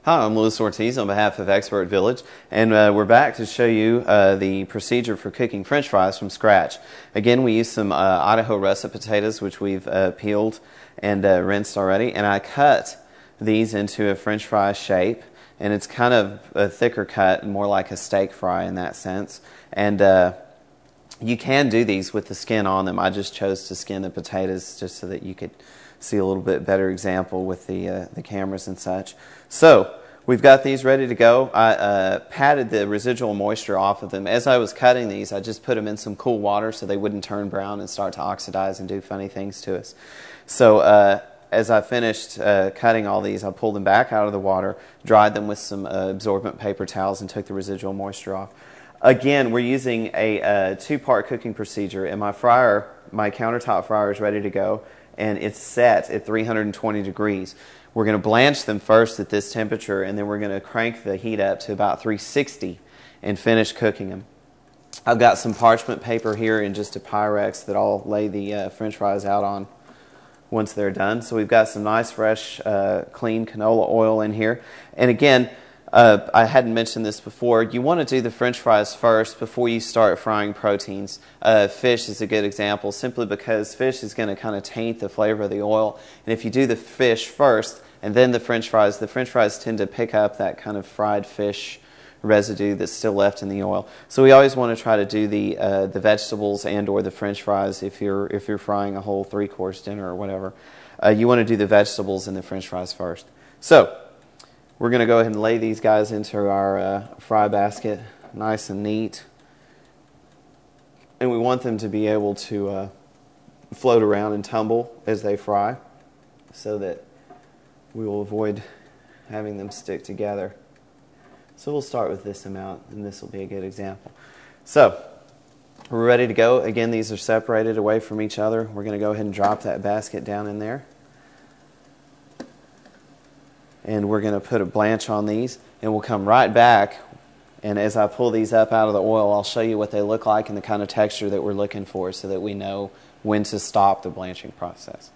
Hi, I'm Louis Ortiz on behalf of Expert Village, and we're back to show you the procedure for cooking French fries from scratch. Again, we use some Idaho russet potatoes, which we've peeled and rinsed already, and I cut these into a French fry shape, and it's kind of a thicker cut, more like a steak fry in that sense. And you can do these with the skin on them. I just chose to skin the potatoes just so that you could see a little bit better example with the cameras and such. So we've got these ready to go. I patted the residual moisture off of them. As I was cutting these, I just put them in some cool water so they wouldn't turn brown and start to oxidize and do funny things to us. So as I finished cutting all these, I pulled them back out of the water, dried them with some absorbent paper towels, and took the residual moisture off. Again, we're using a two-part cooking procedure, and my countertop fryer is ready to go, and it's set at 320 degrees. We're going to blanch them first at this temperature, and then we're going to crank the heat up to about 360 and finish cooking them. I've got some parchment paper here and just a Pyrex that I'll lay the French fries out on once they're done. So we've got some nice, fresh, clean canola oil in here. And again, I hadn't mentioned this before. You want to do the French fries first before you start frying proteins. Fish is a good example, simply because fish is going to kind of taint the flavor of the oil. And if you do the fish first and then the French fries tend to pick up that kind of fried fish residue that's still left in the oil. So we always want to try to do the vegetables and or the French fries if you're frying a whole 3-course dinner or whatever. You want to do the vegetables and the French fries first. So we're going to go ahead and lay these guys into our fry basket, nice and neat. And we want them to be able to float around and tumble as they fry so that we will avoid having them stick together. So we'll start with this amount, and this will be a good example. So we're ready to go. Again, these are separated away from each other. We're going to go ahead and drop that basket down in there. And we're going to put a blanch on these, and we'll come right back, and as I pull these up out of the oil, I'll show you what they look like and the kind of texture that we're looking for so that we know when to stop the blanching process.